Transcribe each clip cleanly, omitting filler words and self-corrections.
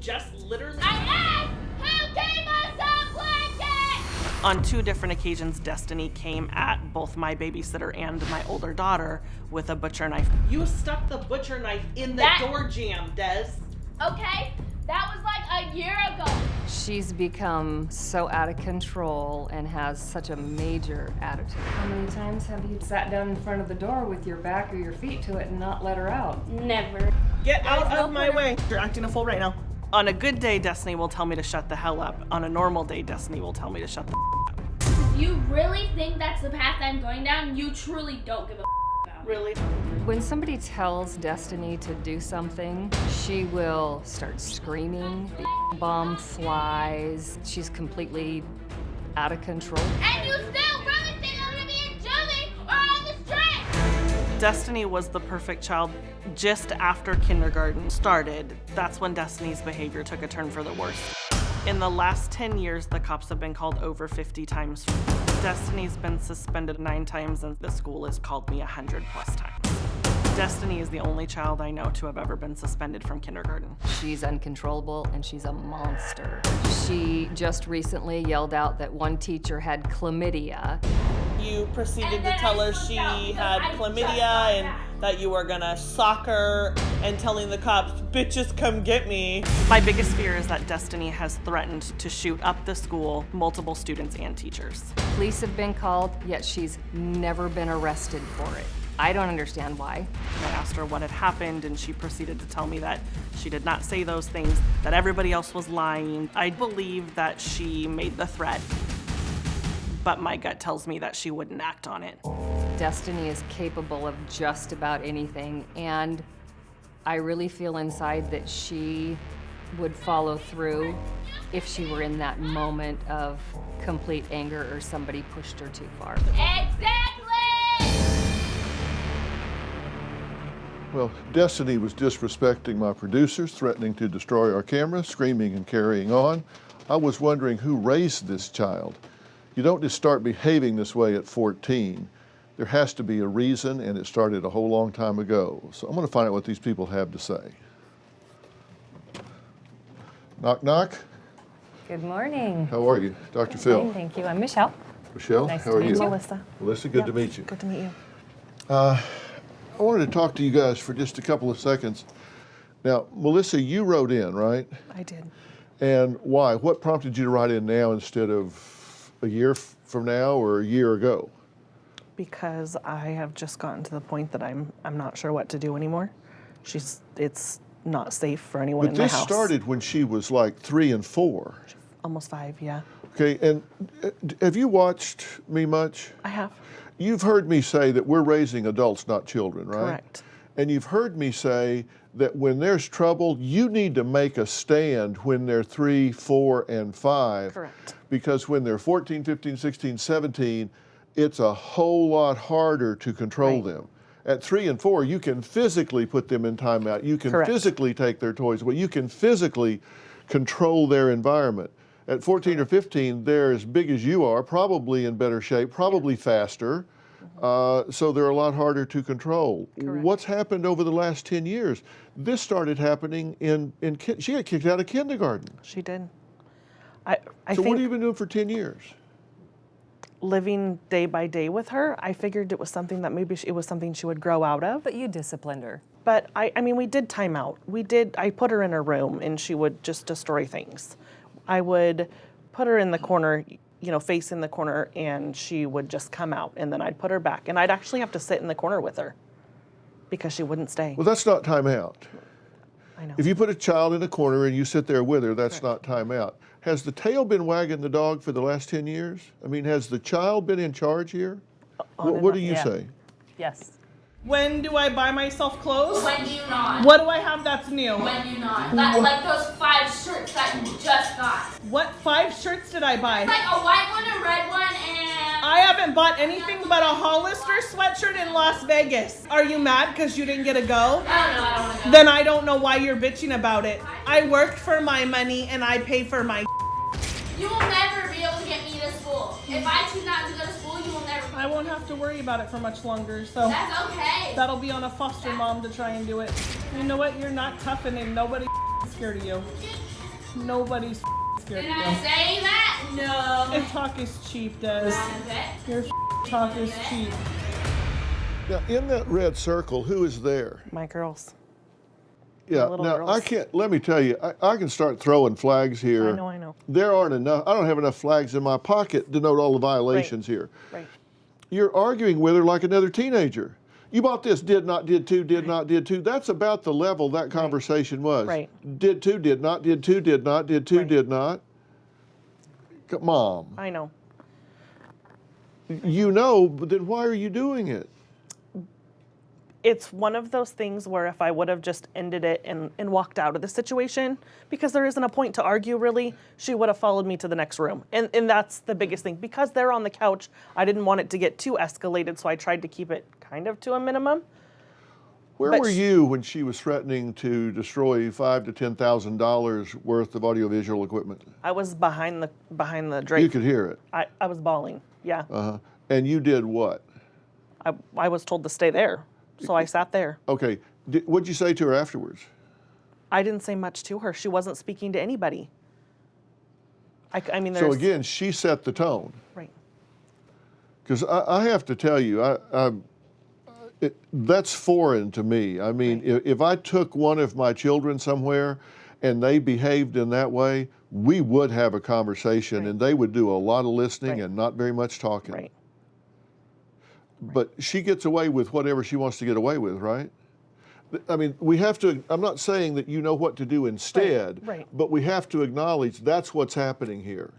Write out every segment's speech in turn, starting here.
just literally... I asked who gave us a blanket! On 2 different occasions, Destoni came at both my babysitter and my older daughter with a butcher knife. You stuck the butcher knife in the door jamb, Des. Okay, that was like a year ago. She's become so out of control and has such a major attitude. How many times have you sat down in front of the door with your back or your feet to it and not let her out? Never. Get out of my way. You're acting a fool right now. On a good day, Destoni will tell me to shut the hell up. On a normal day, Destoni will tell me to shut the up. If you really think that's the path I'm going down, you truly don't give a about. Really? When somebody tells Destoni to do something, she will start screaming. The bomb flies. She's completely out of control. And you still really think I'm gonna be in juvie or on the street? Destoni was the perfect child just after kindergarten started. That's when Destini's behavior took a turn for the worse. In the last 10 years, the cops have been called over 50 times. Destini's been suspended 9 times, and the school has called me 100+ times. Destoni is the only child I know to have ever been suspended from kindergarten. She's uncontrollable and she's a monster. She just recently yelled out that one teacher had chlamydia. You proceeded to tell her she had chlamydia and that you were gonna sock her and telling the cops, bitches come get me. My biggest fear is that Destoni has threatened to shoot up the school, multiple students and teachers. Police have been called, yet she's never been arrested for it. I don't understand why. I asked her what had happened, and she proceeded to tell me that she did not say those things, that everybody else was lying. I believe that she made the threat, but my gut tells me that she wouldn't act on it. Destoni is capable of just about anything, and I really feel inside that she would follow through if she were in that moment of complete anger or somebody pushed her too far. Exactly! Well, Destoni was disrespecting my producers, threatening to destroy our camera, screaming and carrying on. I was wondering who raised this child. You don't just start behaving this way at 14. There has to be a reason, and it started a whole long time ago. So I'm going to find out what these people have to say. Knock, knock. Good morning. How are you? Dr. Phil. Fine, thank you. I'm Michelle. Michelle, Nice how to are meet you? you. Melissa. Melissa, good to meet you. Good to meet you. I wanted to talk to you guys for just a couple of seconds. Now, Melissa, you wrote in, right? I did. And why? What prompted you to write in now instead of a year from now or a year ago? Because I have just gotten to the point that I'm not sure what to do anymore. It's not safe for anyone in my house. But this started when she was like 3 and 4. Almost 5, yeah. Okay, and have you watched me much? I have. You've heard me say that we're raising adults, not children, right? Correct. And you've heard me say that when there's trouble, you need to make a stand when they're 3, 4, and 5. Correct. Because when they're 14, 15, 16, 17, it's a whole lot harder to control them. At 3 and 4, you can physically put them in timeout. You can physically take their toys away. You can physically control their environment. At 14 or 15, they're as big as you are, probably in better shape, probably faster, so they're a lot harder to control. What's happened over the last 10 years? This started happening she got kicked out of kindergarten. She did. So what have you been doing for 10 years? Living day by day with her. I figured it was something that maybe it was something she would grow out of. But you disciplined her. But I mean, we did time out. I put her in her room and she would just destroy things. I would put her in the corner, facing the corner, and she would just come out, and then I'd put her back. And I'd actually have to sit in the corner with her because she wouldn't stay. Well, that's not time out. I know. If you put a child in a corner and you sit there with her, that's not time out. Has the tail been wagging the dog for the last 10 years? I mean, has the child been in charge here? What do you say? Yes. When do I buy myself clothes? When do you not? What do I have that's new? When do you not? Like those 5 shirts that you just got. What 5 shirts did I buy? Like a white one, a red one, and... I haven't bought anything but a Hollister sweatshirt in Las Vegas. Are you mad because you didn't get to go? I don't know, I don't want to go. Then I don't know why you're bitching about it. I work for my money and I pay for my You will never be able to get me to school. If I choose not to go to school, you will never. I won't have to worry about it for much longer, so That's okay. that'll be on a foster mom to try and do it. You know what? You're not tough and ain't nobody scared of you. Nobody's scared Did of I you. say that? No. And talk is cheap, Des. That's it. Your talk is cheap. Now, in that red circle, who is there? My girls. Yeah, little now girls. I can't, let me tell you, I can start throwing flags here. I know. There aren't enough, I don't have enough flags in my pocket to note all the violations here. Right. You're arguing with her like another teenager. You bought this, did not, did two, did not, did two. That's about the level that conversation was. Right. Did two, did not, did two, did not, did two, did not. Mom, I know. you know, but then why are you doing it? It's one of those things where if I would have just ended it and walked out of the situation, because there isn't a point to argue really, she would have followed me to the next room. And that's the biggest thing. Because they're on the couch, I didn't want it to get too escalated, so I tried to keep it kind of to a minimum. Where But were you when she was threatening to destroy $5,000 to $10,000 worth of audiovisual equipment? I was behind the drape. You could hear it. I was bawling, yeah. And you did what? I was told to stay there, so I sat there. Okay, what'd you say to her afterwards? I didn't say much to her. She wasn't speaking to anybody. I mean, So there's... again, she set the tone. Right. Because I have to tell you, that's foreign to me. I mean, if I took one of my children somewhere and they behaved in that way, we would have a conversation and they would do a lot of listening and not very much talking. Right. But she gets away with whatever she wants to get away with, right? I mean, we have to, I'm not saying that you know what to do instead, Right. but we have to acknowledge that's what's happening here.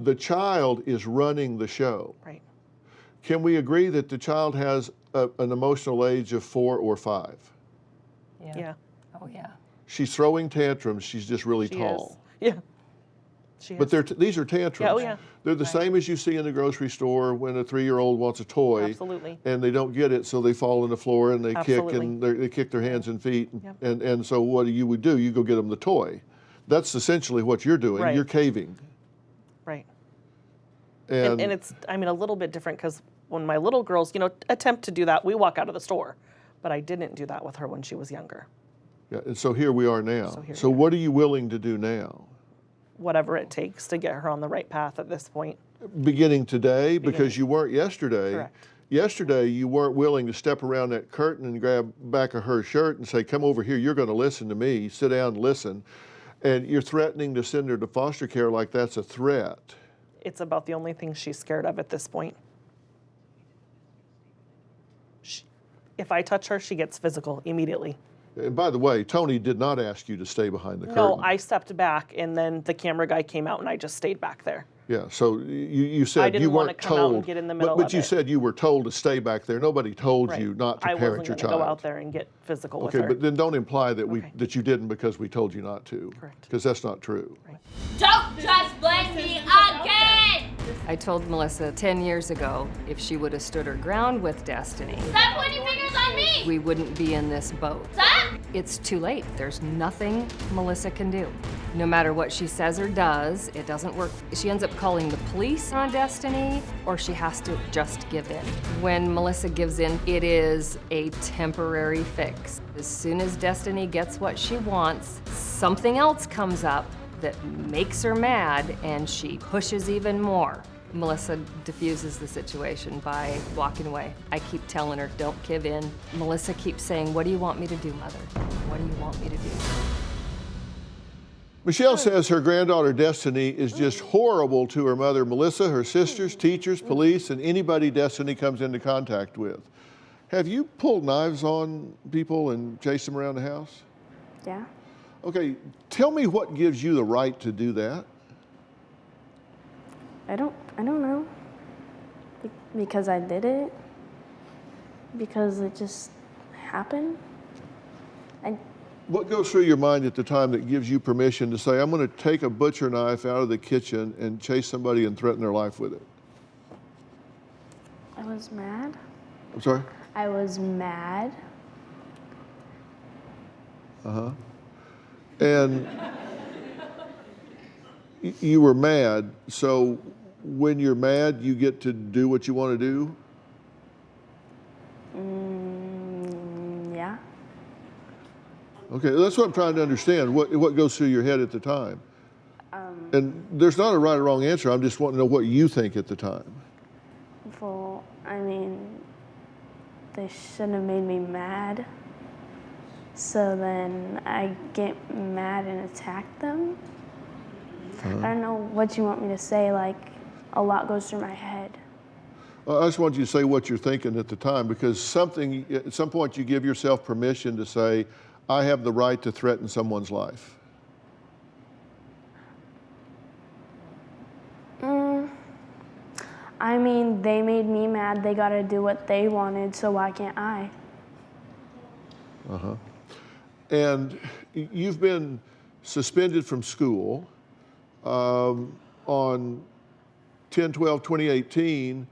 The child is running the show. Right. Can we agree that the child has an emotional age of 4 or 5? Yeah. Oh, yeah. She's throwing tantrums, she's just really She tall. is. Yeah. She But is. these are tantrums. Yeah, oh, yeah. They're the same as you see in the grocery store when a 3-year-old wants a toy. Absolutely. And they don't get it, so they fall on the floor and they kick Absolutely. and they kick their hands and feet. Yep. And so what you would do, you go get them the toy. That's essentially what you're doing. Right. You're caving. Right. And, And it's, I mean, a little bit different because when my little girls, attempt to do that, we walk out of the store. But I didn't do that with her when she was younger. yeah, and so here we are now. So here So we are. what are you willing to do now? Whatever it takes to get her on the right path at this point. Beginning today, because you weren't yesterday. Correct. Yesterday, you weren't willing to step around that curtain and grab back of her shirt and say, come over here, you're going to listen to me. Sit down and listen. And you're threatening to send her to foster care like that's a threat. It's about the only thing she's scared of at this point. If I touch her, she gets physical immediately. And by the way, Tony did not ask you to stay behind the curtain. No, I stepped back, and then the camera guy came out, and I just stayed back there. Yeah, so you said I didn't you wanna weren't come out told. and get in the middle but of you it. said you were told to stay back there. Nobody told Right. you not to I parent wasn't your going to child. go out there and get physical with Okay, her. but then don't imply that Okay. that you didn't because we told you not to. Correct. Because that's not true. Don't just blame me again! I told Melissa 10 years ago if she would have stood her ground with Destoni, Stop pointing fingers on me! we wouldn't be in this boat. Stop! It's too late. There's nothing Melissa can do. No matter what she says or does, it doesn't work. She ends up calling the police on Destoni, or she has to just give in. When Melissa gives in, it is a temporary fix. As soon as Destoni gets what she wants, something else comes up that makes her mad, and she pushes even more. Melissa diffuses the situation by walking away. I keep telling her, don't give in. Melissa keeps saying, what do you want me to do, Mother? What do you want me to do? Michelle says her granddaughter Destoni is just horrible to her mother Melissa, her sisters, teachers, police, and anybody Destoni comes into contact with. Have you pulled knives on people and chased them around the house? Yeah. Okay, tell me what gives you the right to do that? I don't know. Because I did it. Because it just happened. What goes through your mind at the time that gives you permission to say, I'm going to take a butcher knife out of the kitchen and chase somebody and threaten their life with it? I was mad. I'm sorry? I was mad. Uh-huh. And you were mad, so when you're mad, you get to do what you want to do? Yeah. Okay, that's what I'm trying to understand, what goes through your head at the time. And there's not a right or wrong answer, I'm just wanting to know what you think at the time. Well, I mean, they shouldn't have made me mad. So then I get mad and attack them. I don't know what you want me to say, like, a lot goes through my head. I just want you to say what you're thinking at the time, because at some point you give yourself permission to say, I have the right to threaten someone's life. I mean, they made me mad. They got to do what they wanted, so why can't I? And you've been suspended from school on 10/12/2018.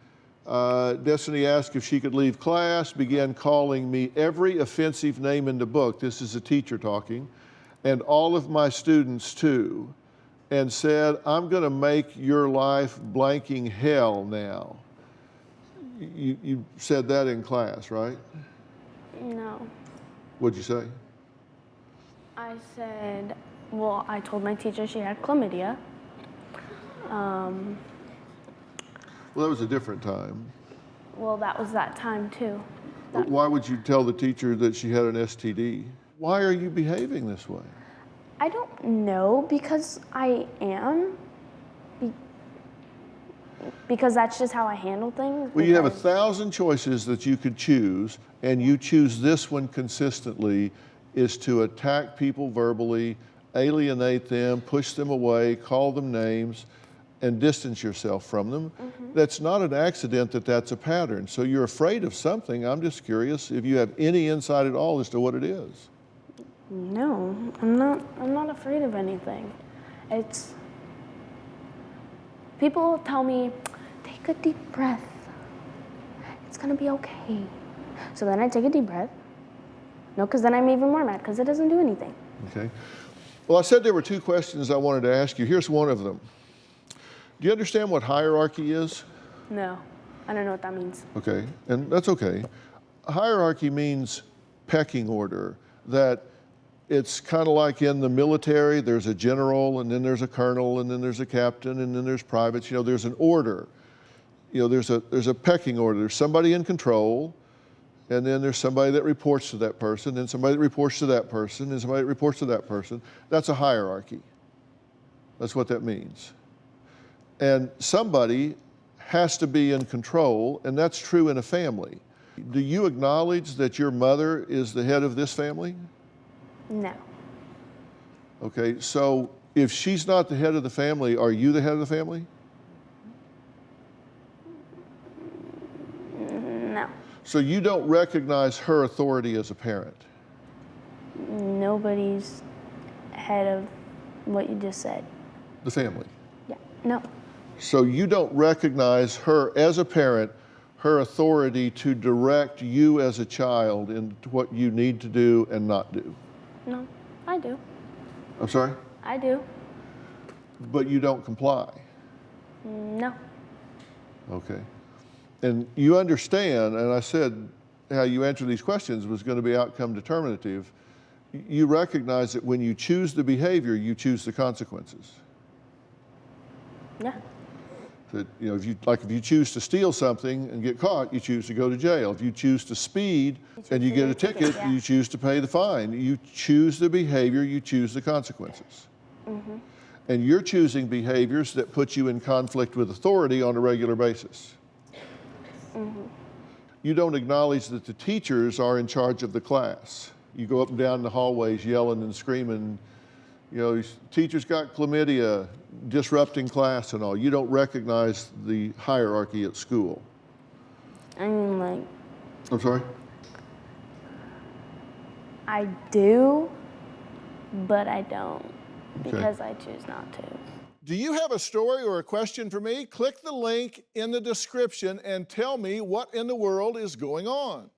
Destoni asked if she could leave class, began calling me every offensive name in the book. This is a teacher talking, and all of my students too, and said, I'm going to make your life blanking hell now. You said that in class, right? No. What'd you say? I said, well, I told my teacher she had chlamydia. Well, that was a different time. Well, that was that time too. Why would you tell the teacher that she had an STD? Why are you behaving this way? I don't know, because I am. Because that's just how I handle things. Well, you have 1,000 choices that you could choose, and you choose this one consistently, is to attack people verbally, alienate them, push them away, call them names, and distance yourself from them. That's not an accident that that's a pattern. So you're afraid of something. I'm just curious if you have any insight at all as to what it is. No, I'm not afraid of anything. It's, people tell me, take a deep breath. It's gonna be okay. So then I take a deep breath. No, because then I'm even more mad, because it doesn't do anything. Okay. Well, I said there were 2 questions I wanted to ask you. Here's one of them. Do you understand what hierarchy is? No, I don't know what that means. Okay, and that's okay. Hierarchy means pecking order, that it's kind of like in the military, there's a general, and then there's a colonel, and then there's a captain, and then there's privates. You know, there's an order. You know, there's a pecking order. There's somebody in control, and then there's somebody that reports to that person, and somebody that reports to that person, and somebody that reports to that person. That's a hierarchy. That's what that means. And somebody has to be in control, and that's true in a family. Do you acknowledge that your mother is the head of this family? No. Okay, so if she's not the head of the family, are you the head of the family? No. So you don't recognize her authority as a parent? Nobody's head of what you just said. The family? Yeah. No. So you don't recognize her as a parent, her authority to direct you as a child in what you need to do and not do? No, I do. I'm sorry? I do. But you don't comply? No. Okay. And you understand, and I said how you answer these questions was going to be outcome determinative. You recognize that when you choose the behavior, you choose the consequences. Yeah. That, you know, if you choose to steal something and get caught, you choose to go to jail. If you choose to speed and you get a ticket, yeah. you choose to pay the fine. You choose the behavior, you choose the consequences. And you're choosing behaviors that put you in conflict with authority on a regular basis. You don't acknowledge that the teachers are in charge of the class. You go up and down the hallways yelling and screaming, you know, teachers got chlamydia, disrupting class and all. You don't recognize the hierarchy at school. I mean, like, I'm sorry? I do, but I don't, because I choose not to. Do you have a story or a question for me? Click the link in the description and tell me what in the world is going on.